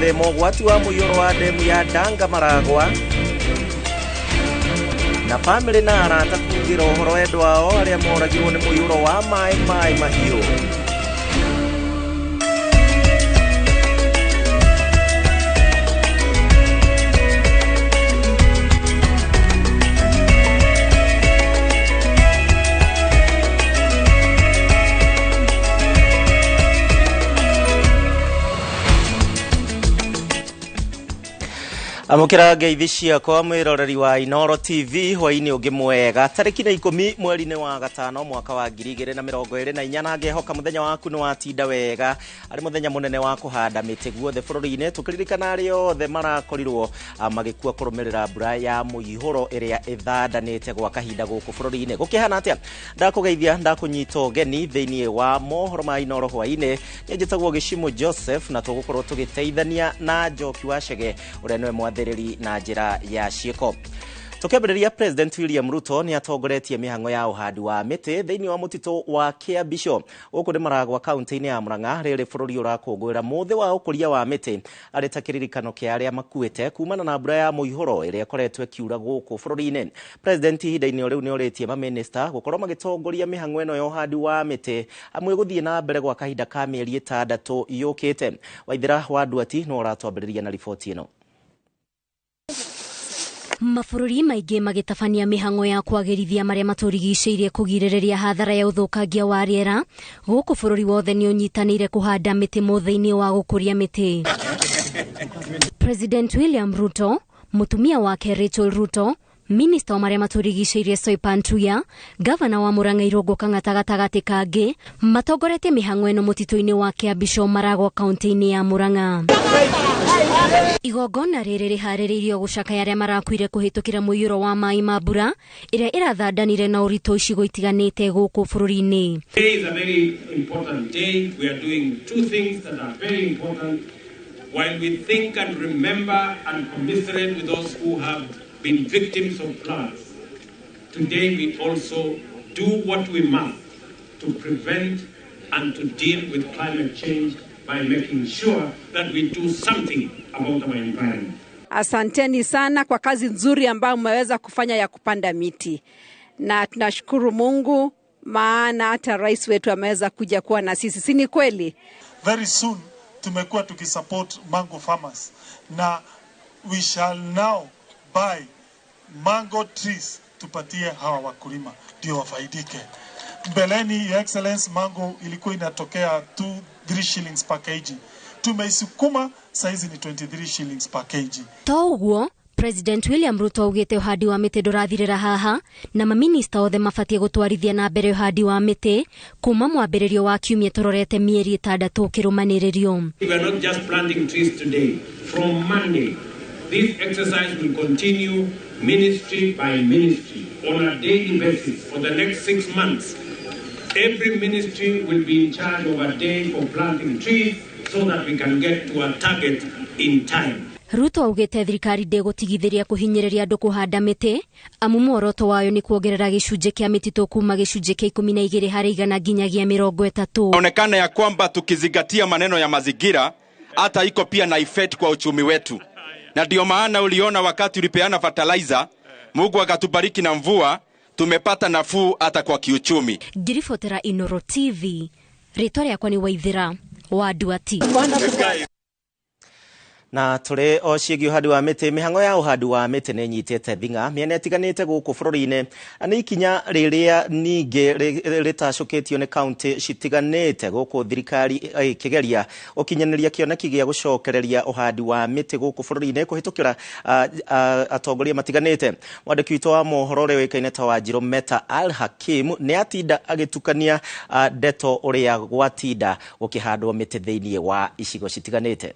gwithema ũgwati wa mũiyũro wa ndemu ya Danga Maragwa na family na arata kugira ũhoro endwa ao arĩa moragirwo nĩ mũiyũro wa maĩ mahiũ. Amukira ngeithi ciakwa mwiroreri wa Inoro TV hwaini ungi mwega tariki 10 mweri-ini wa gatano mwaka wa 2024 na ngehoka muthenya waku ni watinda wega ari muthenya munene wa kuhanda miti guothe bururi-ini tukiririkana ari othe marakorirwo magikua kurumirira mbura ya muihuro iria ithandanite gwa kahinda guku bururi-ini gukihana atia ndakugeithia ndakunyita geni thiini wa mohoro ma Inoro hwaini njitagwo Gishimo Joseph na tugukorwo tugiteithania na Njoki wa Chege uria niwe na njira ya cieko. Tukĩambĩrĩria President William Ruto ni atongoretie mihango ya uhandi wa miti thiini wa mutito wa Kiambisho gũkũ nĩ Maragwa kaunti-inĩ ya Murang'a rĩrĩ bũrũri ũrakũngũĩra mũthĩ wa ũkũria wa miti arĩ ta kĩririkano kĩa arĩa makuĩte kumana na mbura ya mũihũro ĩrĩa ĩkoretwo ĩkiura gũkũ bũrũri-inĩ. President ihinda-inĩ rĩu nĩ orĩtie mamĩnĩsta gũkorwo magĩtongoria mihango ĩno ya uhandi wa miti amwe gũthiĩ na mbere gwa kahinda ka mĩeri 6 yũkĩte. Waithira wa Nduati no ũratwambĩrĩria na riboti ĩno. Mabũrũri maingĩ magĩtabania mihango ya kwagĩrithia marĩa matũrigicĩirie kũgirĩrĩria hathara ya ũthũkangia wa rĩera gũkũ bũrũri wothe nĩ ũnyitanĩire kũhanda mĩtĩ mũthĩ-inĩ wa gũkũria mĩtĩ. President William Ruto, mutumia wake Rachel Ruto, Minister wa marĩa matũrigicĩirie Soipan Tuya, Governor wa Murang'a Irungu Kang'ata gatagatĩ kangĩ matongoretie mihango ĩno mũtitũ-inĩ wa Kiambisho Maragwa kaunti-inĩ ya Murang'a. Igongona rĩrĩ rĩharĩrĩirio gũcakaya arĩa marakuire kũhĩtũkĩra mũiyũro wa maĩ ma mbura ĩrĩa ĩrathandanire na ũritũ icigo itiganĩte gũkũ bũrũri-inĩ. Today is a very important day. We are doing two things that are very important while we think and remember and commiserate with those who have been victims of floods. Today we also do what we must to prevent and to deal with climate change by making sure that we do something about our environment. Asanteni sana kwa kazi nzuri ambayo mmeweza kufanya ya kupanda miti. Na tunashukuru Mungu maana hata rais wetu ameweza kuja kuwa na sisi. Si ni kweli? Very soon tumekuwa tukisupport mango farmers. Na we shall now buy mango trees tupatie hawa wakulima ndio wafaidike. Mbeleni, Your Excellence, mango ilikuwa inatokea 3 shillings per kg. Tumeisukuma saizi ni 23 shillings per kg. Toguo President William Ruto augĩte ũhandi wa mĩtĩ ndũrathirĩra haha na maminista othe mabatie gũtwarithia na mbere ũhandi wa mĩtĩ kuma mwambĩrĩrio wa kiumia tũrorete mĩeri 6 kĩrũmanĩrĩrio. We are not just planting trees today. From Monday, this exercise will continue ministry by ministry on a daily basis for the next 6 months. Every ministry will be in charge of a day for planting trees so that we can get to a target in time. Ruto augĩte thirikari ndĩgũtigithĩria kũhinyĩrĩria andũ kũhanda mĩtĩ amu muoroto wayo nĩ kuongerera gĩcunjĩ kĩa mĩtitũ kuma gĩcunjĩ kĩa 12 harĩ 100 nginyagia 30. Inaonekana ya kwamba tukizingatia maneno ya mazingira hata iko pia na effect kwa uchumi wetu. Na ndio maana uliona wakati ulipeana fertilizer, Mungu akatubariki na mvua, tumepata nafuu hata kwa kiuchumi. Ngiribotera Inoro TV, rĩtwa rĩakwa nĩ Waithira wa Nduati. Na tũrĩ o ciĩgiĩ ũhandi wa mĩtĩ mĩhango ya ũhandi wa mĩtĩ nĩ nyitĩte thing'a mĩena ĩtiganĩte gũkũ bũrũri-inĩ nĩ ikinya rĩrĩa ningĩ rĩtacũkĩtio nĩ kaunti citiganĩte gũkũ thirikari ĩkĩgeria ũkinyanĩria kĩoneki gĩa gũcokereria ũhandi wa mĩtĩ gũkũ bũrũri-inĩ kũhĩtũkĩra atongoria matiganĩte. Mwandĩki witũ wa mohoro ũrĩa ũĩkaine ta Wanjirũ Meta Al Hakim nĩ atinda agĩtukania ndeto ũrĩa gwatinda gũkĩhandwo mĩtĩ thĩinĩ wa icigo citiganĩte.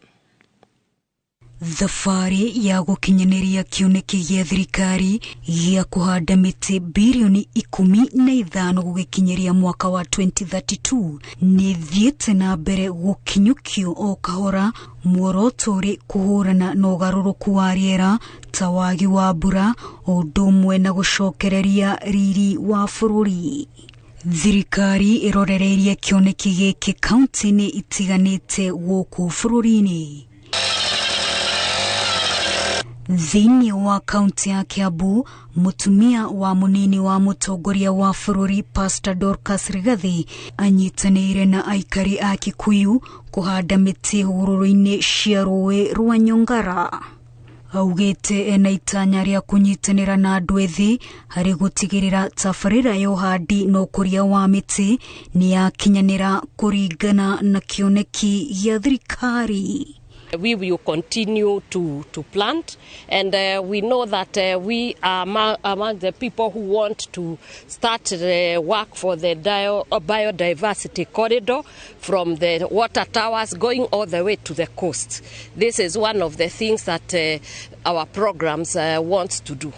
Thabarĩ ya gũkinyanĩria kĩoneki gĩa thirikari gĩa kũhanda mĩtĩ bilioni 15 gũgĩkinyĩria mwaka wa 2032 nĩ thiĩte na mbere gũkinyũkio o kahora muoroto ũrĩ kũhũrana na ũgarũrũku wa rĩera ta wagi wa mbura o ũndũ ũmwe na gũcokereria riri wa bũrũri. Thirikari ĩrorereirie kĩoneki gĩkĩ kaunti-inĩ itiganĩte gũkũ bũrũri-inĩ. Thĩinĩ wa kaunti ya Kiambu, mutumia wa munini wa mutongoria wa bũrũri Pastor Dorcas Rigathi anyitanĩire na aikari a Kikuyu kũhanda mĩtĩ hũgũrũrũ-inĩ cia rũĩ rwa Nyongara. Augĩte ena itanya rĩa kũnyitanĩra na andũ ethĩ harĩ gũtigĩrĩra tabarĩra ya ũhandi na ũkũria wa mĩtĩ nĩ yakinyanĩra kũringana na kĩoneki gĩa thirikari. We will continue to plant, and we know that we are among the people who want to start the work for the biodiversity corridor from the water towers going all the way to the coast. This is one of the things that our programs want to do.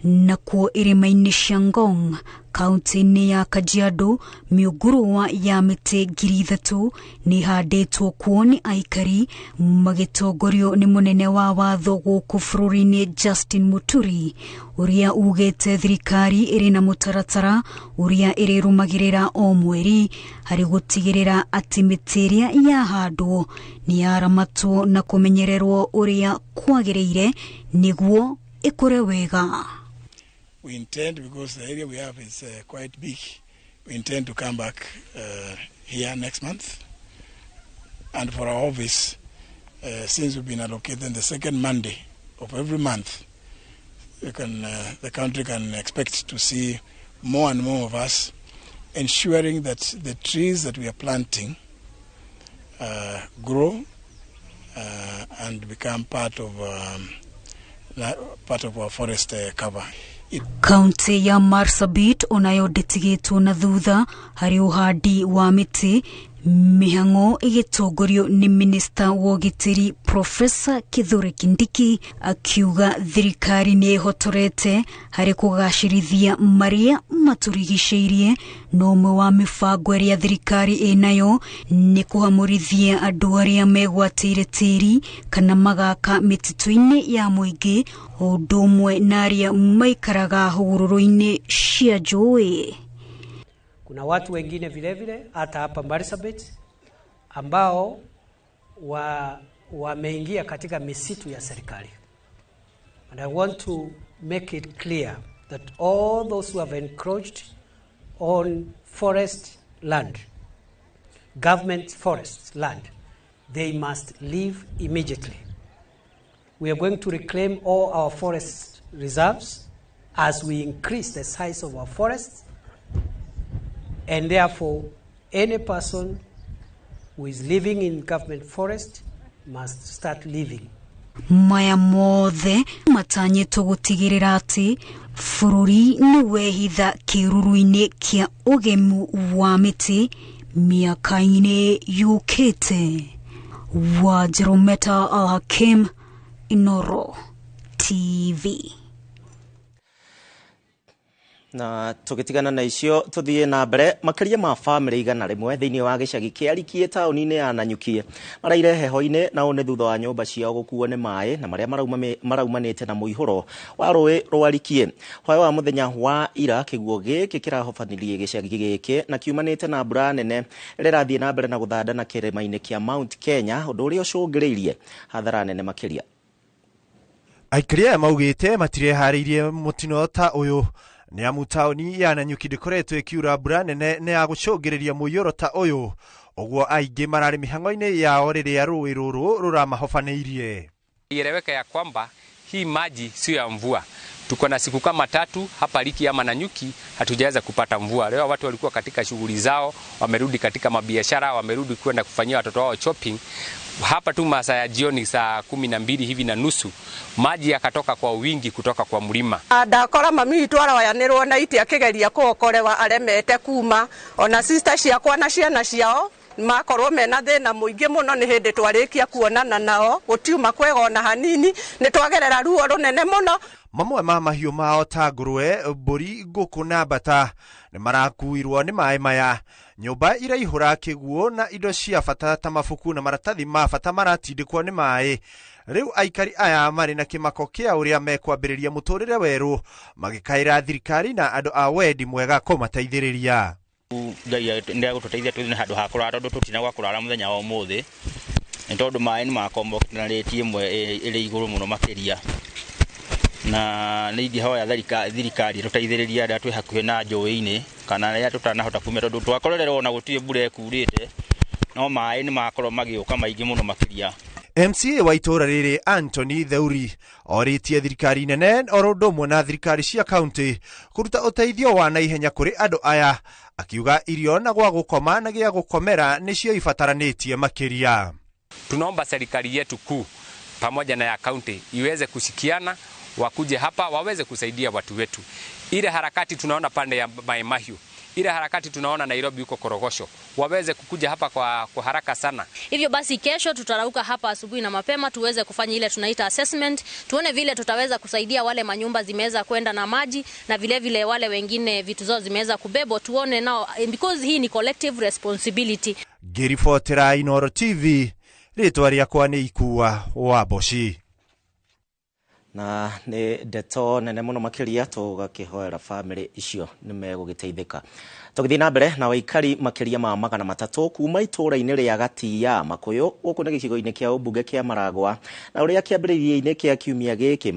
Nakuo irĩma-inĩ cia Ngong, kaunti-inĩ ya Kajiado, mĩũngũrwa ya mĩtĩ 3,000 nĩ handĩtwo kuo nĩ aikari magĩtongorio nĩ mũnene wa watho gũkũ bũrũri-inĩ Justin Muturi, ũrĩa ugĩte thirikari ĩrĩ na mũtaratara ũrĩa ĩrĩrũmagĩrĩra o mweri harĩ gũtigĩrĩra atĩ mĩtĩ ĩrĩa yahandwo nĩ yaramatwo na kũmenyererwo ũrĩa kwagĩrĩire nĩguo ĩkũre wega. We intend, because the area we have is quite big, we intend to come back here next month. And for our office, since we've been allocated the second Monday of every month, the country can expect to see more and more of us ensuring that the trees that we are planting grow and become part of our forest cover. Kaunti ya Marsabit onayo ndĩtigĩtwo na thutha harĩ ũhandi wa mĩtĩ, mĩhang'o ĩgĩtongorio nĩ minista wa ũgitĩri Professor Kithure Kindiki, akiuga thirikari nĩ ĩhotorete harĩ kũgacĩrithia marĩa matũrigicĩirie, na ũmwe wa mĩbango ĩrĩa thirikari ĩnayo nĩ kũhamũrithia andũ arĩa megwatĩire tĩri kana magaka mĩtitũ-inĩ ya mũingĩ, o ũndũ ũmwe na arĩa maikaraga hũgũrũrũ-inĩ cia njũĩ. Kuna watu wengine vile vile hata hapa Marsabit ambao wameingia katika misitu ya serikali. And I want to make it clear that all those who have encroached on forest land, government forest land, they must leave immediately. We are going to reclaim all our forest reserves as we increase the size of our forests. And therefore, any person who is living in government forest must start living. Maya mothe matanyĩtwo gũtigĩrĩra atĩ bũrũri nĩ wehitha kĩruru-inĩ kĩa ũgemu wa mĩtĩ mĩaka-inĩ yũkĩte. Wanjirũ Al-Hakim, Inooro TV. Na tugitigana na icio tuthie na mbere, makĩria ma family 100 thĩinĩ wa gĩcagi kĩa Rikie taũni-inĩ ya Nanyuki maraire heho-inĩ na one thutha wa nyũmba ciao gũkuo nĩ maĩ na marĩa maraumanĩte na mũihũro wa rũĩ rwa Rikie. Hwaĩ wa mũthenya wa ira kĩguo gĩkĩ kĩrahobanirie gĩcagi gĩkĩ na kiumanĩte na mbura nene rĩrathiĩ na mbere na gũthandana kĩrĩma-inĩ kĩa Mount Kenya, ũndũ ũrĩa ũcũngĩrĩirie hathara nene makĩria. Aikari aya maugĩte matireharĩirie mũtino ta ũyũ nĩ amu taũni ya Nanyuki ndĩkoretwo ĩkiura mbura nene nĩ ya gũcũngĩrĩria mũiyũro ta ũyũ, ũguo aingĩ mararĩ mĩhang'o-inĩ yao rĩrĩa rũĩ rũrũ rũramahobanĩirie. Ieleweka ya kwamba hii maji sio ya mvua. Tuko na siku kama 3 hapa Rikie ama Nanyuki hatujaweza kupata mvua. Leo watu walikuwa katika shughuli zao, wamerudi katika mabiashara, wamerudi kwenda kufanyia watoto wao shopping. Hapa tu masaa ya jioni saa 12 hivi na nusu maji yakatoka kwa wingi kutoka kwa mlima. Ndakora mami itwara wayanirwo na iti akigeria kuokorewa aremete kuma ona sister ciakwa na ciana ciao makorwo mena thina muingi muno ni hindi twarikia kuonana nao gutiuma kwega ona hanini ni twagerera ruo runene muno. Mamwe ma mahiũ mao ta ngũrwe, mbũri, ngũkũ na mbata nĩ marakuirwo nĩ maĩ maya. Nyũmba iraihũra kĩguo na indo cia bata ta mabuku na maratathi ma bata maratindĩkwo nĩ maĩ. Rĩu aikari aya marĩ na kĩmako kĩa ũrĩa mekwambĩrĩria mũtũrĩre werũ, magĩkaĩra thirikari na andũ a wendi mwega kũmateithĩrĩria. Ngai nĩ agũtũteithia twĩne handũ ha kũrara, tondũ tũtinagwa kũrara mũthenya wa ũmũthĩ nĩ tondũ maĩ nĩ makombokanĩtie ĩrĩ igũrũ mũno makĩria. na nä ingĩhoya thirikari tũteithĩrĩrie arĩa twĩ hakuhĩ na njũĩ-inĩ kana arĩa tũtanahota kumĩra tondũ twakorererwo na gũtirĩ mbura ĩkurĩte no maĩ nĩ makorwo magĩũka maingĩ mũno makĩria. MCA wa itũra rĩrĩ Anthony Theuri orĩtie thirikari nene oro ũndũ ũmwe na thirikari cia kaunti kũruta ũteithio wa naihenya kũrĩ andũ aya, akiuga irio na gwa gũkoma na gĩa gũkomera nĩcio ibataranĩtie makĩria. Tunaomba serikali yetu kuu pamoja na ya kaunti iweze kushikiana, wakuje hapa waweze kusaidia watu wetu. Ile harakati tunaona pande ya Mai Mahiu, ile harakati tunaona Nairobi huko Korogosho, waweze kukuja hapa kwa haraka sana. Hivyo basi kesho tutarauka hapa asubuhi na mapema tuweze kufanya ile tunaita assessment, tuone vile tutaweza kusaidia wale manyumba zimeweza kwenda na maji na vile vile wale wengine vitu zao zimeweza kubebo, tuone nao because hii ni collective responsibility. Ngĩribotera Inooro TV, rĩtwa rĩakwa nĩ Ikua wa Boshi. Na nĩ ndeto nene mũno makĩria tũgakĩhoera family icio nĩ megũgĩteithĩka. Tũgĩthiĩ na mbere na waikari makĩria ma 300 kuma itũra-inĩ rĩa Gatia Makũyũ gũkũ nĩ gĩcigo-inĩ kĩa ũmbunge kĩa Maragwa, na ũrĩa kĩambĩrĩria-inĩ kĩa kiumia gĩkĩ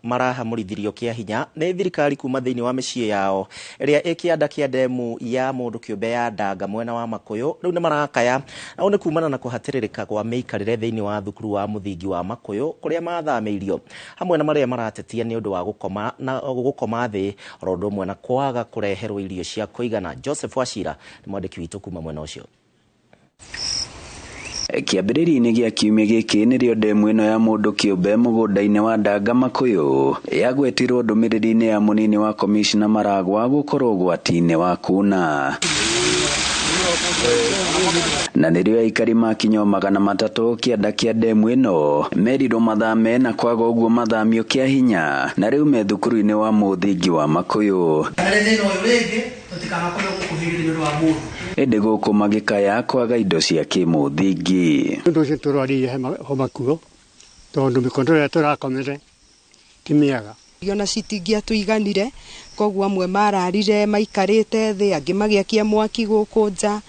marahamũrithirio kĩa hinya nĩ thirikari kuma thĩinĩ wa mĩciĩ yao ĩrĩa ĩkĩanda kĩa ndemu ya mũndũ kĩũmbe ya Ndanga mwena wa Makũyũ. Rĩu nĩ marakaya na nĩ kumana na kũhatĩrĩrĩka kwa mĩikarĩre thĩinĩ wa thukuru wa mũthingi wa Makũyũ kũrĩa mathamĩirio, hamwe na marĩa maratetia nĩ ũndũ wa gũkoma thĩ oro ũndũ ũmwe na kwaga kũreherwo irio cia kũigana. Joseph Wachira nĩ mwandĩki witũ kuma mwena ũcio. Kĩambĩrĩria-inĩ gĩa kiumia gĩkĩ nĩrĩo ndemu ĩno ya mũndũ kĩũmbe mũgũnda-inĩ wa Ndanga Makũyũ yagwetirwo ndũmĩrĩri-inĩ ya mũnini wa komishina Maragwa gũkorwo ũgwati-inĩ wa kuna. Na nĩrĩo aikari makinya 300 kĩanda kĩa ndemu ĩno merirwo mathame na kwaga ũguo mathamio kĩa hinya, na rĩu me thukuru-inĩ wa mũthingi wa Makũyũ. Ĩndĩ gũkũ magĩkaya kwaga indo cia kĩmũthingi. Ũndũ ũcio tũrwarĩire homa kuo tondũ mĩkondo ĩrĩa tũrakomere ti mĩega. Ona citingĩatũiganire, koguo amwe mararire maikarĩte thĩ, angĩ magĩakia mwaki gũkũ nja,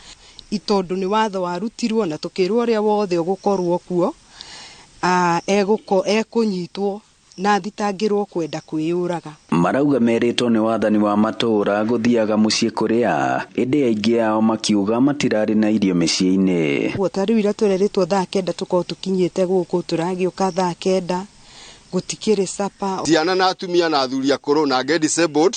itondũ nĩ watho warutirwo na tũkĩrwo ũrĩa wothe ũgũkorwo kuo ekũnyitwo na athitangĩrwo kwenda kwĩyũraga. Marauga merĩtwo nĩ wathani wa matũra gũthiaga mũciĩ kũrĩa, ĩndĩ aingĩ ao makiuga matirarĩ na irio mĩciĩ-inĩ. Tarĩu ira tũrerĩtwo thaa 9 tũkorwo tũkinyĩte gũkũ, tũragĩũka thaa 9 gutikire sapa. Ciana na atumia na athuri akũrũ na get disabled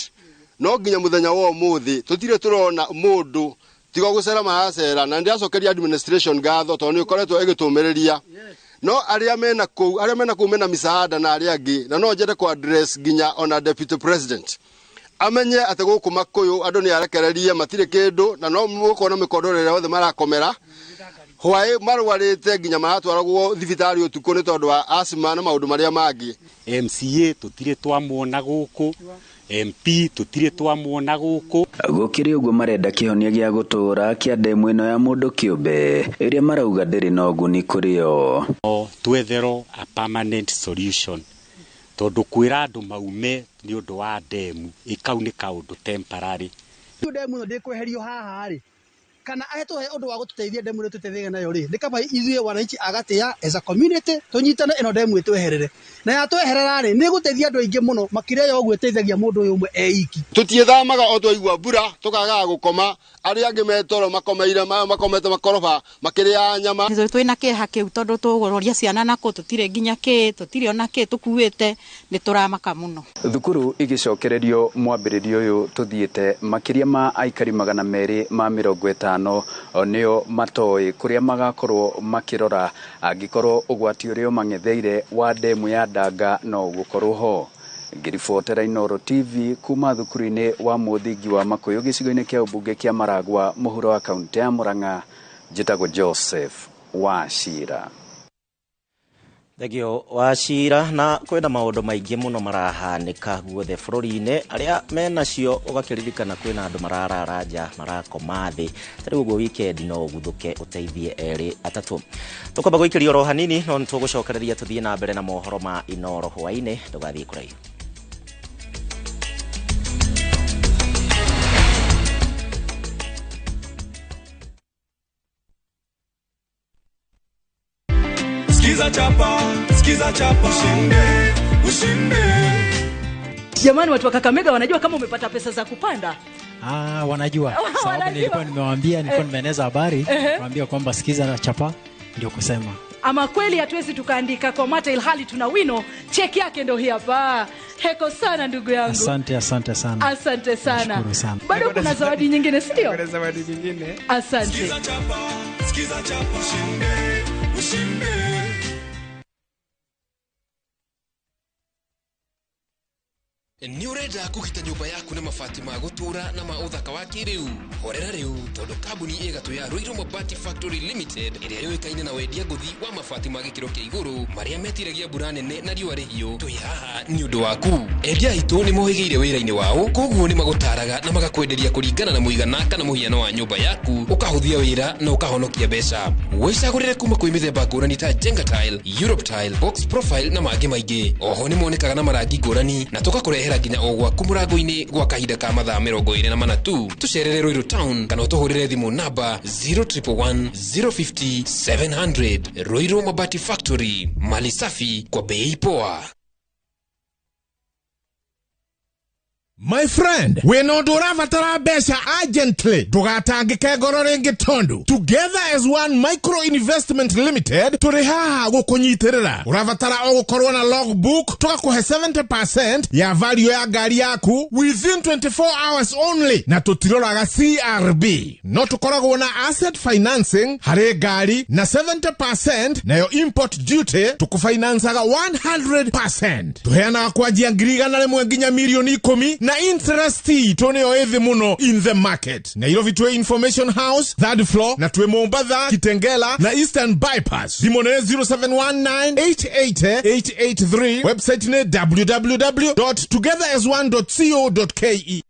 no nginya muthenya wa umuthi tutire turona mundu tiga gucera maracera, na ndiacokeria administration gatho tondu ni ukoretwo igitumereria no aria mena ku mena misaada na aria angi, na no njete ku address nginya ona deputy president amenye ate guku Makũyũ andu ni arekererie matire kindu, na no mukona mikondo ĩrĩa othe marakomera hwaĩ marwarĩte nginya maratwaragwo thibitarĩ ũtukũ nĩ tondũ wa asthma na maũndũ marĩa mangĩ. MCA tutire twamuona gũkũ, MP tutire twamuona gũkũ. Gũkĩrĩ ũguo marenda kĩhonia gĩa gũtũũra kĩa ndemu ĩno ya mũndũ kĩũmbe ĩrĩa marauga ndĩrĩ na ũguni kũrĩ o. Twetherwo a permanent solution tondũ kwĩra andũ maume nĩ ũndũ wa ndemu ĩkau nĩ kaũndũ temporary. Ndemu ĩno ndĩkweherio haha rĩ, kana ahetũhe ũndũ wa gũtũteithia ndemu ĩno tũteithie nayo rĩ, nĩ kaba ithuĩ wananchi Agatia as a community tũnyitane ĩno ndemu ĩtweherere, na yatweherera rĩ nĩ gũteithia andũ aingĩ mũno makĩria yo ũguo ĩteithagia mũndũ ũyũ ũmwe eiki. Tũtiethamaga o twaigua mbura tũkagaga gũkoma, arĩa angĩ metoro makomete makoroba makĩrĩa nyama. Twĩna kĩeha kĩu tondũ tũgũroria ciana nako tũtire nginya tũtire ona tũkuĩte, nĩ tũramaka mũno. Thukuru igĩcokererio mwambĩrĩrio ũyũ tũthiĩte, makĩria ma aikari 250 nĩo matoĩ kũrĩa magakorwo makĩrora angĩkorwo ũgwati ũrĩa ũmang'etheire wa ndemu ya Ndanga no gũkorwo ho. Ngĩribotera Inooro TV kuma thukuru-inĩ wa mũthingi wa Makũyũ gĩcigo-inĩ kĩa ũmbunge kĩa Maragwa mũhuro wa kaunti ya Murang'a, njĩtagwo Joseph Wachira. Thegio Wachira. Na kwĩna maũndũ maingĩ mũno marahanĩka guothe bũrũri-inĩ arĩa menacio ũgakĩririkana kwĩna andũ mararara nja marakoma thĩ. Tarĩu ũguo weekend no ũguthũke ũteithie erĩ atatũ. Tũkwamba gũikĩria oro hanini no nĩtũgũcokereria tũthiĩ na mbere na mohoro ma Inooro hwaĩ-inĩ, ndũgathiĩ kũraihu. Skiza chapa, ushinde, ushinde. Jamani, watu wa Kakamega wanajua kama umepata pesa za kupanda? Wanajua. Sababu nilikuwa nimewaambia, nilikuwa nimeeneza habari, kuambia kwamba sikiza na chapa ndio kusema. Ama kweli hatuwezi tukaandika Komata ilhali tuna wino, cheki yake ndio hii hapa. Heko sana ndugu yangu. Asante sana. Asante sana. Nashukuru sana. Bado kuna zawadi nyingine, si ndio? Kuna zawadi nyingine. Asante. Sikiza chapa ushinde. Ni urenda kugita nyumba yaku na mabati ma gutura na ma uthaka wa kiriu horera riu tondu kambuni igatu ya Ruiru Mabati Factory Limited iria yoikaine na wendia nguthi wa mabati ma gikiro kia iguru maria metiragia mbura nene na riua rihio twi haha ni undu waku endia itu ni mohigeire wira-ini wao koguo ni magutaraga na magakwenderia kuringana na muigana kana muhiano wa nyumba yaku ukahuthia wira na ukahonokia mbeca wicagurire kuma kwi mithemba ngurani ta Jenga Tile, Europe Tile, Box Profile na mangi maingi oho ni monekaga na marangi ngurani na tugakurehera nginya ogwa kumurango-ini gwa kahinda ka mathaa 24 tu tucerere Ruiru Town kana utuhurire thimu namba 0111 050 700 Ruiru Mabati Factory, mali safi kwa bei poa. My friend, we no duravatara besha urgently. Tugatangike ngoro ringi tondu. Together as one micro investment limited, turihaha gukunyitirira. Uravatara ogukorwo na logbook, tugakuhe 70% ya value ya gari yaku within 24 hours only. Na tutiroraga CRB. No tukoragwo na asset financing, hari gari na 70% na yo import duty tukufinansaga 100%. Tuheanaga kwanjia ngirigana rimwe nginya milioni 10 na interest toneo ethi muno in the market. Nairobi tuwe Information House, third floor, na tuwe Mombasa, Kitengela, na Eastern Bypass. Dimone 0719-880-883. Website ne www.togetheras1.co.ke.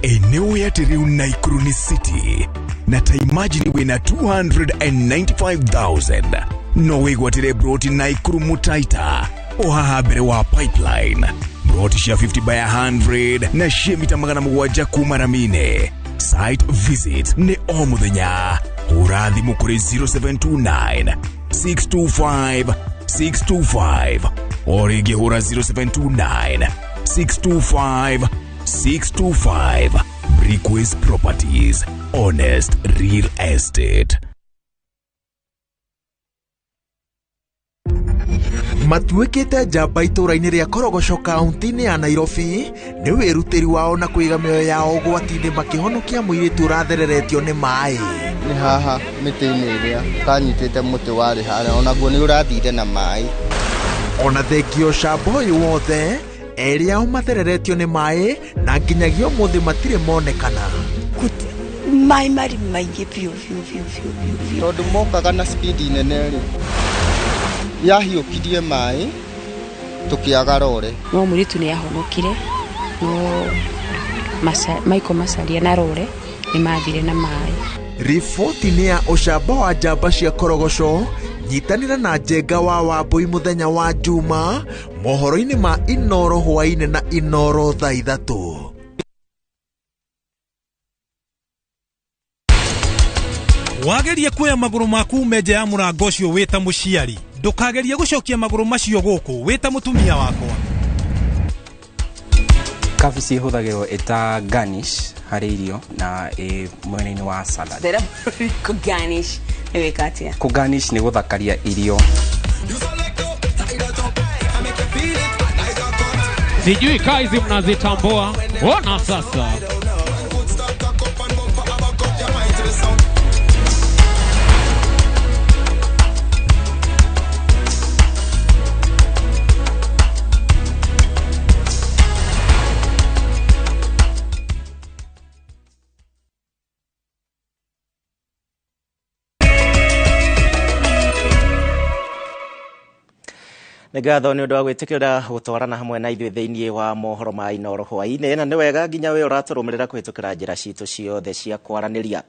Eneo ya Teriu Naikuru ni city na taimagine we na 295,000 no wegwatire broti Naikuru Mutaita ohaha bere wa pipeline broti sha 50 by 100 na shemita magana mugwanja kumaramine site visit ne omuthenya urathi mukuri 0729 625 625 origi hura 0729 625 625. Brickways Properties, honest real estate. Matuikite njamba itũra-inĩ rĩa Korogosho kaunti-inĩ ya Nairobi nĩ wĩrutĩri wao na kũiga mĩoyo yao ũgwati-inĩ makĩhonokia mũirĩtu ũrathereretio nĩ maĩ. Nĩ haha mĩtĩ-inĩ ĩrĩa tanyitĩte mũtĩ warĩ harĩa onaguo nĩ ũrathire na maĩ. Ona thengio camba ũyũ wothe erĩ ao mathereretio nĩ maĩ na nginyagia ũmũthĩ matirĩ monekana. Maĩ marĩ maingĩ biũ. Tondũ mokaga na speed nene rĩ yahiũkirie maĩ tũkĩaga rore. No mũirĩtu nĩ ahonokire no Michael Macharia na rore nĩ mathire na maĩ. Riboti nĩ ya ũcamba wa njamba cia Korogosho nyitanĩra na Njenga wa Wambui mũthenya wa Juma mohoro-inĩ ma Inoro hwainĩ na Inoro thaa 3. Wageria kuoya maguru maku meje ya murango ucio wita muciari ndukageria gucokia maguru macio guku wita mutumia wakwa. Kabici ihũthagĩrwo ĩta garnish harĩ irio na mwena-inĩ wa salad. Ndĩra ku garnish nĩ wĩkatia. Ku garnish nĩ gũthakaria irio. Sijui kaizi mnazitambua. Ona sasa. Ngatho ni undu wa gwitikira gutwarana hamwe na ithuĩ thĩinĩ wa mohoro ma Inoro hwainĩ na nĩ wega nginya we ũratũrũmĩrĩra kũhĩtũkĩra njĩra citũ ciothe cia kwaranĩria.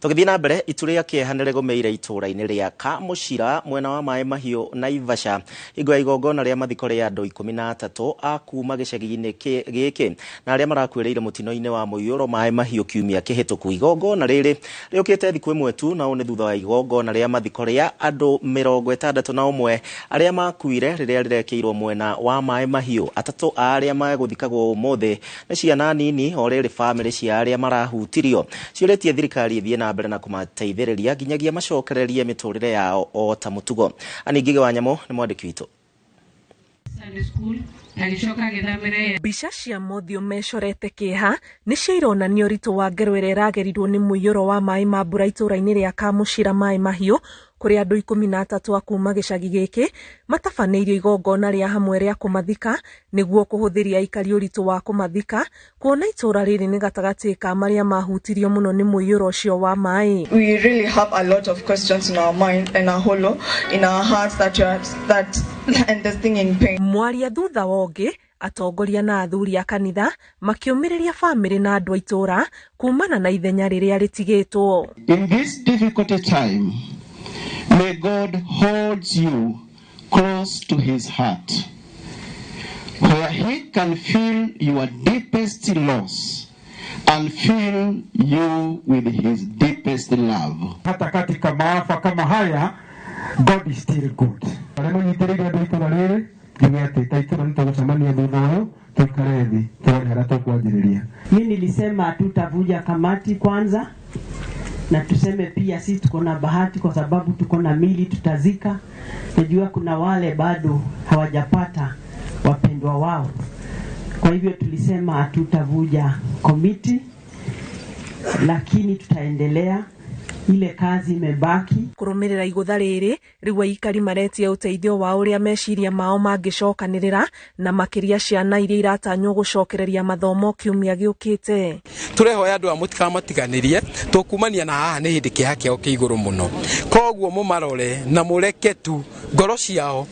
Tũgĩthiĩ na mbere itu rĩa kĩeha nĩ rĩgũmĩire itũũra-inĩ rĩa Kamucira mwena wa Maĩ Mahiũ Naivasha hingo ya igongona rĩa mathiko rĩa andũ 13 a kuma gĩcagi-inĩ gĩkĩ na arĩa marakuĩrĩire mũtino-inĩ wa mũiyũro Maĩ Mahiũ kiumia kĩhĩtũku. Igongona rĩrĩ rĩũkĩte thikũ ĩmwe tu na ũũ nĩ thutha wa igongona rĩa mathiko rĩa andũ 61 arĩa makuire rĩrĩa rĩrĩa rĩrekeirwo mwena wa Mai Mahiũ. Atatũ arĩa magũthikagwo ũmũthĩ nĩ ciana nini o rĩrĩ famĩlĩ cia arĩa marahutirio. Ciũrĩtie thirikari ĩthiĩ na mbere na kũmateithĩrĩria nginyagia macokererie mĩtũrĩre yao o ta mũtugo. Ani Ngige wa Nyamũ nĩ mwandĩki witũ. Mbica cia mothiũ mecorete kĩeha nĩ cironania ũritũ wa ngero ĩrĩa ĩragerirwo nĩ mũiyũro wa maĩ ma mbura itũũra-inĩ rĩa Kamuchira Mai Mahiũ, kũrĩ andũ 13 a kuuma gĩcagi gĩkĩ matabanĩirio igongona rĩa hamwe rĩa kũmathika nĩguo kũhũthĩria aikari ũritũ wa kũmathika, kuona itũũra rĩrĩ nĩ gatagatĩ ka marĩa mahutirio mũno nĩ mũiyũro ũcio wa maĩ. We really have a lot of questions in our mind and a hollow in our hearts that and the stinging pain. Mwaria thutha wa ũngĩ, atongoria na athuri a kanitha makiũmĩrĩria famĩlĩ na andũ a itũũra kumana na ithenya rĩrĩa rĩtigĩtwo. In this difficult time, may God hold you close to his heart, where he can feel your deepest loss and fill you with his deepest love. Hata katika maafa kama haya, God is still good. Wananyitiriria ndio itũũra rĩrĩ, nginya itũũra nitagũcemania thutha ũyũ, tũikare thĩ, tuone harĩa tũkwanjĩrĩria. Mimi nilisema tutavuja kamati kwanza, na tuseme pia sisi tuko na bahati kwa sababu tuko na mili tutazika. Najua kuna wale bado hawajapata wapendwa wao. Kwa hivyo tulisema tutavuja komiti, lakini tutaendelea. Ile kazi imebaki. Kũrũmĩrĩra igũtha rĩrĩ, rĩu aikari maretia ũteithio wa ũrĩa meciria mao mangĩcokanĩrĩra na makĩria ciana iria iratanywo gũcokereria mathomo kiumia gĩũkĩte. Tũrehoya andũ a mũtikamatiganĩrie, tũkumania na haha nĩ hĩndĩ kĩeha kĩao kĩ igũrũ mũno. Koguo mũmarore na mũreke tu ngoro ciao.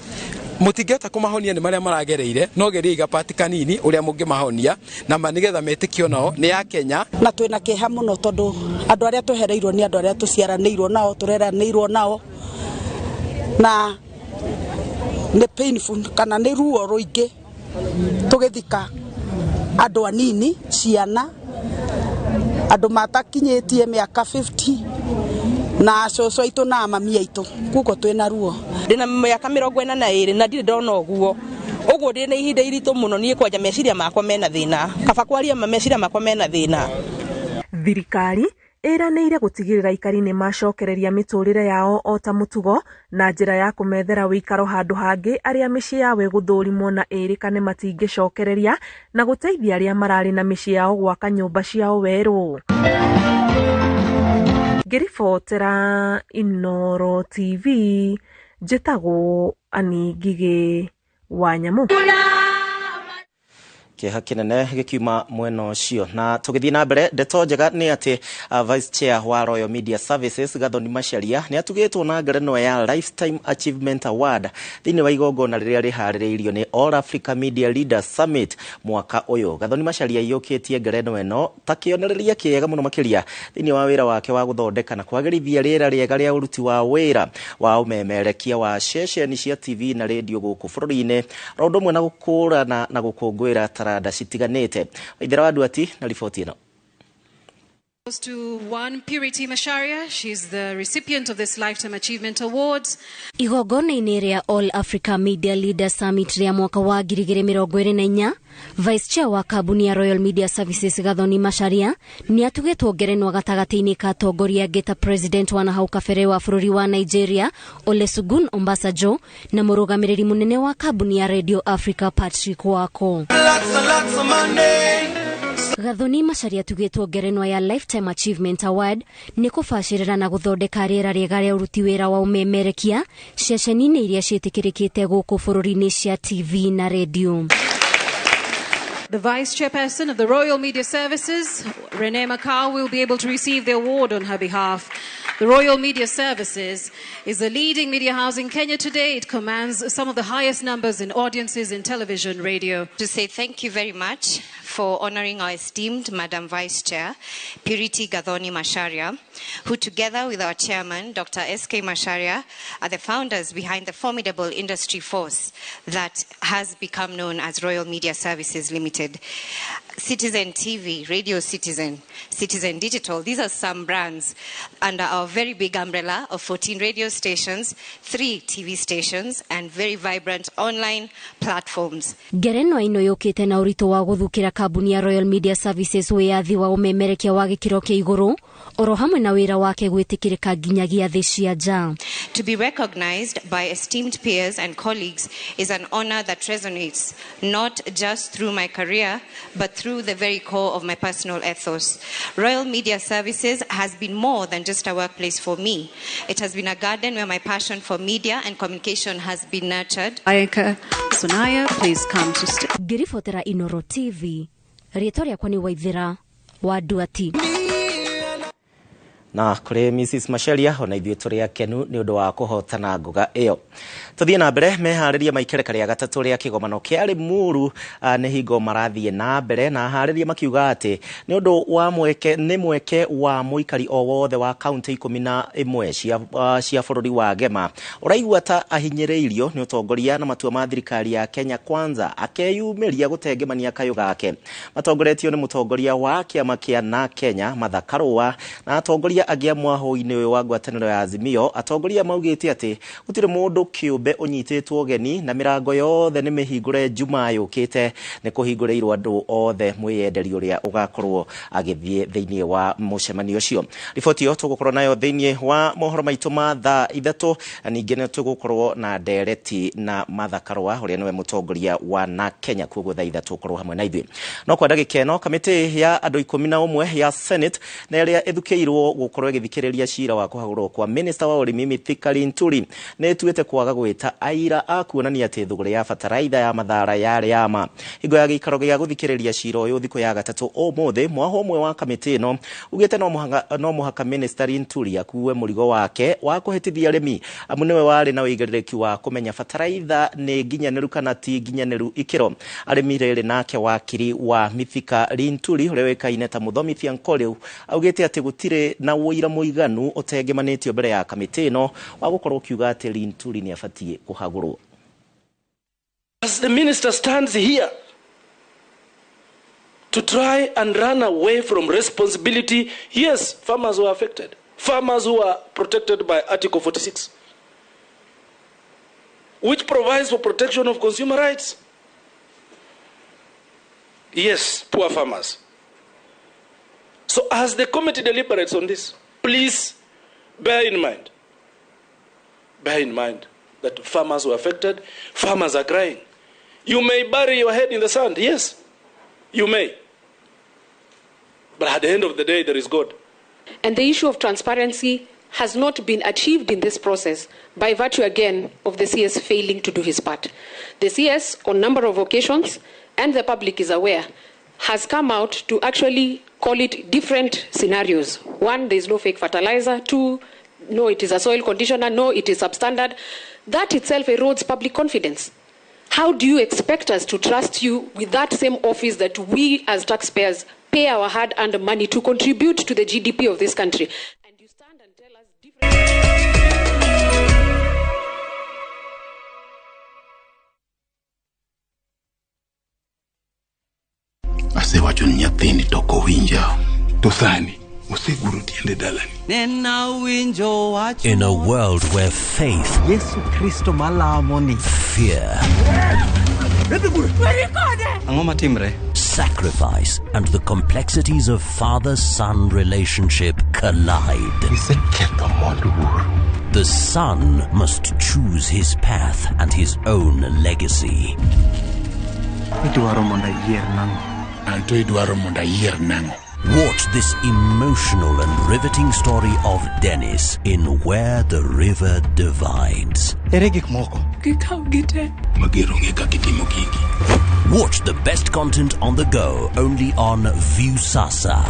Mutingĩhota kũmahonia nĩ marĩa maragereire, no geriai gapati kanini ũrĩa mũngĩmahonia na nĩgetha metĩkio nao nĩ ya Kenya. Na twĩna kĩeha mũno tondũ andũ arĩa twehereirwo nĩ andũ arĩa tũciaranĩirwo nao, tũreranĩirwo nao, na nĩ painful kana nĩ ruo rũingĩ tũgĩthika andũ anini, ciana, andũ matakinyĩtie mĩaka 50 na coco aitũ na mami aitũ, kuko twĩna ruo. Ndĩna mĩaka 42 na ndirĩ ndona ũguo. Ũguo ndĩ na ihinda iritũ mũno niĩ kwanja meciria makwa mena thĩna. Kaba kwaria meciria makwa mena thĩna. Thirikari ĩranĩire gũtigĩrĩra aikari nĩ macokereria mĩtũrĩre yao o ta mũtugo na njĩra ya kũmethera wĩikaro handũ hangĩ arĩa mĩciĩ yao ĩgũthũrimwo na ĩrĩkane matingĩcokereria na gũteithia arĩa mararĩ na mĩciĩ yao gwaka nyũmba ciao werũ. Ngĩribotera Inooro TV, njĩtagwo Ani Ngige wa Nyamũ. Kĩeha kĩnene gĩkiuma mwena ũcio. Na tũgĩthiĩ na mbere, ndeto njega nĩ atĩ Vice Chair wa Royal Media Services Gathoni Macharia nĩ atugĩtwo na ngerenwa ya Lifetime Achievement Award thĩinĩ wa igongona rĩrĩa rĩharĩrĩirio nĩ All Africa Media Leaders Summit mwaka ũyũ. Gathoni Macharia yũkĩtie ngerenwa ĩno ta kĩonereria kĩega mũno makĩria thĩinĩ wa wĩra wake wa gũthondeka na kwagĩrithia rĩera rĩega rĩa ũruti wa wĩra wa ũmemerekia wa ceceni cia TV na radio gũkũ bũrũri-inĩ, ro ũndũ ũmwe na gũkũrana na gũkũngũĩra taranda citiganĩte. Waithera wa Duati na riboti ĩno. Goes to one Purity Macharia. She's the recipient of this Lifetime Achievement Awards. Igongona-inĩ rĩa All Africa Media Leaders Summit rĩa mwaka wa 2024, Vice Chair wa kambuni ya Royal Media Services Gathoni Macharia nĩ atugĩtwo ngerenwa gatagatĩ-inĩ ka atongoria ngeta President wa nahau kabere wa bũrũri wa Nigeria Olusegun Obasanjo na mũrũgamĩrĩri mũnene wa kambuni ya Radio Africa Patrick Wako. Gathoni Macharia atugĩtwo ngerenwa ya Lifetime Achievement Award nĩ kũbacĩrĩra na gũthondeka rĩera rĩega rĩa ũruti wĩra wa ũmemerekia ceceni-inĩ iria ciĩtĩkĩrĩkĩte gũkũ bũrũri-inĩ cia TV na radio. The Vice Chairperson of the Royal Media Services, Renee Macau, will be able to receive the award on her behalf. The Royal Media Services is the leading media house in Kenya today. It commands some of the highest numbers in audiences in television, radio. To say thank you very much for honoring our esteemed Madam Vice Chair, Purity Gathoni Macharia, who together with our chairman, Dr. S.K. Macharia, are the founders behind the formidable industry force that has become known as Royal Media Services Limited. Citizen TV, Radio Citizen, Citizen Digital. These are some brands under our very big umbrella of 14 radio stations, 3 TV stations, and very vibrant online platforms. Ngerenwa ino yukite na urito wa guthukira kambuni ya Royal Media Services wiyathi wa umemerekia wa gikiro kia iguru oro hamwe na wira wake gwitikirika nginyagia thi cia nja. To be recognized by esteemed peers and colleagues is an honor that resonates not just through my career but through the very core of my personal ethos. Royal Media Services has been more than just a workplace for me. It has been a garden where my passion for media and communication has been nurtured. Ayaka Sunaya, please come to stay. Ngiribotera Inoro TV. Rietoria kwani Waithira wa Duati. Na kuri Mrs. Masharia ona ithuĩ tũrĩ akenu nĩ ũndũ wa kũhotana nguga ĩyo. Tũthiĩ na mbere meharĩria maikereka rĩa gatatũ rĩa kĩgomano kĩa Limuru nĩ hingo marathiĩ na mbere na harĩria makiuga atĩ nĩ ũndũ wa mweke wa mũikari o wothe wa kaunti 11 cia bũrũri wa Gema ũraigua ta ahinyĩrĩirio nĩ ũtongoria na matua ma thirikari ya Kenya Kwanza akeyumĩria gũtengemania kayũ gake. Matongoretio nĩ mũtongoria wa kĩama kĩa na Kenya Martha Karũa na atongoria agia mwaho-inĩ wa ngwatanĩro ya Azimio. Atongoria maugĩte atĩ gũtirĩ mũndũ kĩũmbe ũnyitĩtwo ũgeni na mĩrango yothe nĩ mĩhingũre Jumaa yũkĩte nĩ kũhingũrĩirwo andũ othe mwĩyenderi ũrĩa ũgakorwo agĩthiĩ thĩinĩ wa mũcemanio ũcio. Riboti ĩyo tũgũkorwo nayo thĩinĩ wa mohoro maitũ ma thaa 3. Ningĩ nĩ tũgũkorwo na ndereti na Martha Karũa ũrĩa nĩwe mũtongoria wa na Kenya, koguo thaa 3 tũgũkorwo hamwe na ithuĩ. No kwa ndagĩka ĩno kamĩtĩ ya andũ 11 ya Senate na ĩrĩa ĩthukĩirwo gũkorwo ĩgĩthikĩrĩria cira wa kũhagũrwo kwa Minister wa ũrĩmi Mithika Linturi nĩ ĩtuĩte kwaga gwĩta aira a kuonania atĩ thũgũrĩ ya bataraitha ya mathara yarĩ yama. Hingo ya gĩikaro gĩa gũthikĩrĩria cira ũyũ thikũ ya gatatũ ũmũthĩ, mwaho ũmwe wa kamĩtĩ ĩno ugĩte no mũhaka Minister Linturi akuue mũrigo wake wa kũhĩtithia arĩmi amu nĩwe warĩ na ũigĩrĩrĩki wa kũmenya bataraitha nĩ nginyanĩru kana ti nginyanĩru ikĩro. Arĩmi rĩrĩ nake wakiri wa Mithika Linturi ũrĩa wĩkaine ta Mũthomithia Nkoriu augĩte atĩ gũtirĩ na ũira mũiganu ũtengemanĩtio mbere ya kamĩtĩ ĩno wa gũkorwo kiuga atĩ Linturi nĩ abatie kũhagũrwo. As the minister stands here to try and run away from responsibility, yes, farmers were affected. Farmers who are protected by Article 46, which provides for protection of consumer rights. Yes, poor farmers. So as the committee deliberates on this, please bear in mind that farmers were affected, farmers are crying. You may bury your head in the sand, yes, you may. But at the end of the day, there is God. And the issue of transparency has not been achieved in this process by virtue again of the CS failing to do his part. The CS, on a number of occasions, and the public is aware, has come out to actually call it different scenarios. 1, there is no fake fertilizer. 2, no, it is a soil conditioner. No, it is substandard. That itself erodes public confidence. How do you expect us to trust you with that same office that we as taxpayers pay our hard-earned money to contribute to the GDP of this country? And you stand and tell us different. Asewacho nyathini toko winja to sani oseguro tiende dalani. In a world where faith, fear, sacrifice, and the complexities of father-son relationship collide. The son must choose his path and his own legacy. Watch this emotional and riveting story of Dennis in Where the River Divides. Watch the best content on the go only on Viusasa.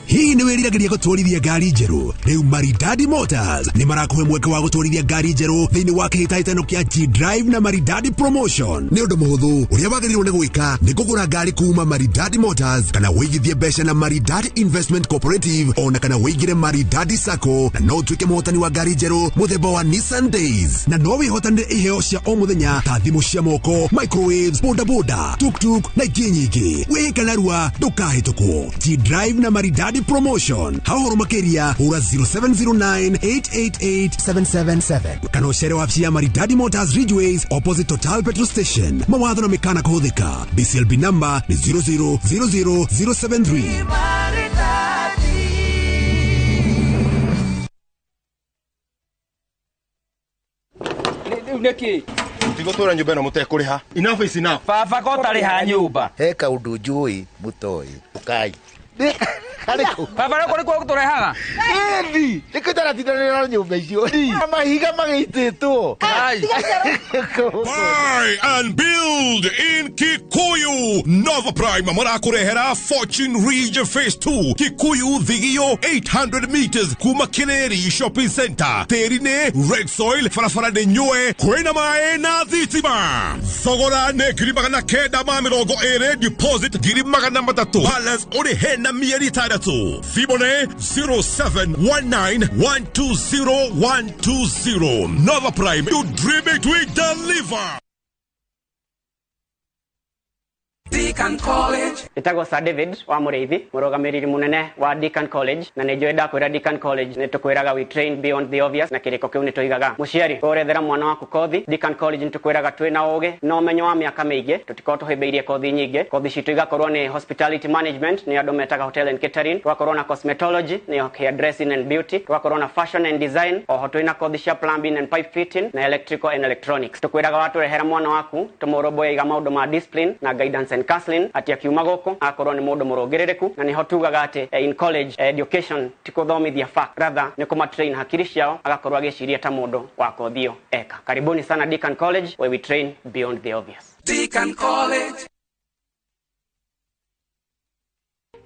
Hii ni wiriragiria gutwarithia ngari njeru. Riu Maridadi Motors ni marakuhe mweke wa gutwarithia ngari njeru thiini wa kihitaitano kia G-Drive na Maridadi Promotion. Ni undu muhuthu uria wagiriirwo ni gwika ni kugura ngari kuma Maridadi Motors kana wigithie mbeca na Maridadi Investment Cooperative ona kana wigire Maridadi Sacco na no tuike muhotani wa ngari njeru muthemba wa Nissan Days na no wihotanire iheo cia o muthenya ta thimu cia moko, microwaves, boda, tuk na ingĩ nyingĩ. Wĩka narua ndũkahĩtũkwo. G-Drive na Maridadi Promotion. Hahoro makeria hura 0709888777 kana ucere wabici ya Maridadi Motors Ridgeways opposite Total Petrol Station. Mawatho na mekana kuhuthika. BCLB number ni 0000073. Neki tigotora nyumba na mutekuriha. Enough is enough. Baba ko tariha nyumba. He kaundu njui mutoi ukai. Baba ko ko turehaga. Endi nikitara tindanira nyumba icio. Mahiga magititwo. Buy and build in Kikuyu. Nova Prime marakurehera Fortune Ridge Phase 2. Kikuyu Thigio 800 meters kuma Kileri Shopping Center. Terine Red Soil farafara de nyoe kwena mae na thitima. Thogora ne giribagana kenda ma mirongo ere deposit giribagana matatu. Balance ori hena mieri tadatu. Fibone 0719120120. Nova Prime, you dream it, we deliver. Deakin College. Itago Sir David wa Mureithi, murugamiriri munene wa Deakin College, na nijoenda kwira Deakin College nitukwiraga we train beyond the obvious na kiriko kiu nituigaga muciari urethera mwana waku kothi Deakin College nitukwiraga twina ugi no menyo wa miaka miingi tutiko tuhibeirie kothi nyingi kothi citu igakorwo ni hospitality management ni andu metaga hotel and catering, twakorwo na cosmetology ni hair dressing and beauty, twakorwo na fashion and design, oho twina kothi cia plumbing and pipe fitting na electrical and electronics. Tukwiraga watu rehera mwana waku tumoroboe iga maundu ma discipline na guidance and counseling ati akiuma goko akorwo ni mundu murongerereku na niho tugaga ati in college education tikuthomithia fact rather ni kuma train hakiri ciao agakorwo agiciria ta mundu wa kothio eka. Karibuni sana Deakin College where we train beyond the obvious. Deakin College.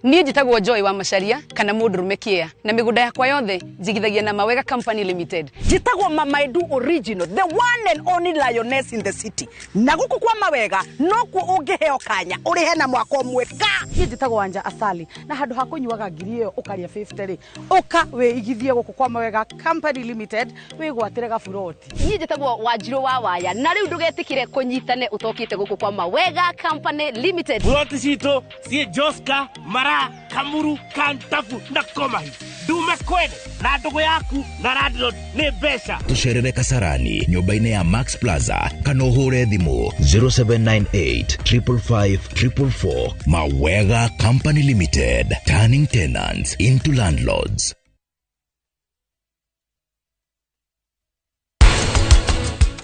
Niĩ njitagwo Joy wa Macharia kana Mũndũrũme Kĩea na mĩgũnda yakwa yothe njigithagia na Mawega Company Limited. Njitagwo Mama Edu Original, the one and only lioness in the city. Na guku kwa Mawega no ku ungiheo kanya urihe na mwaka umwe ka. Niĩ njitagwo Wanja Asali na handu ha kunyuaga ngiri iyo ukaria 50 ri uka wĩigithie guku kwa Mawega Company Limited wĩgwatĩre gaburoti. Niĩ njitagwo Wanjiru wa Waya na rĩu ndũgetikire kunyitane utokite guku kwa Mawega Company Limited. Buroti cito sie Joska Mara Kamuru Kantafu na Komahi Dume Kwene na ndugu yaku na Radlord ni mbeca. Tucerere Kasarani nyumba-inĩ ya Max Plaza kana uhure thimu 0798 555 444. Mawega Company Limited, turning tenants into landlords.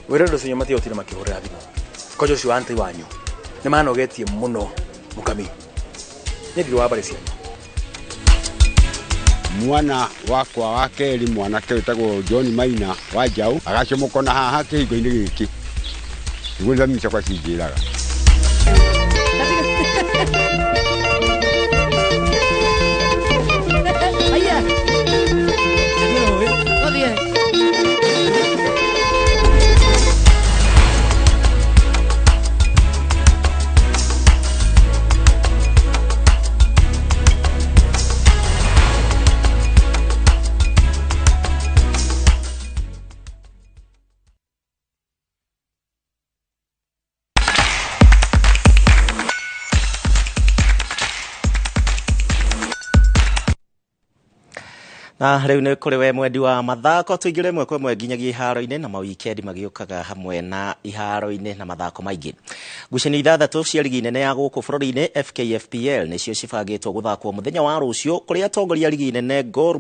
Weredo senyamati otire makihurira thimu kojo cio anti wanyu ni manogetie muno mukami nĩndirĩ wa barĩcia mwana wakwa wa keri mwanake wĩtagwo John Maina wa Njau agacomokona haha kĩhingo-inĩ gĩkĩ nĩguo thamiri ciakwa cinjĩraga. Na riu ni kuri we mwendi wa mathako tuigire mwe kwa mwe nginyagia iharo-ini na mawikendi magiukaga hamwe na iharo-ini na mathako maingi. Ngucanio ithathatu cia ligi nene ya guku bururi-ini FKFPL nicio cibangitwo guthakwo muthenya wa rucio kuria atongoria ligi nene Gor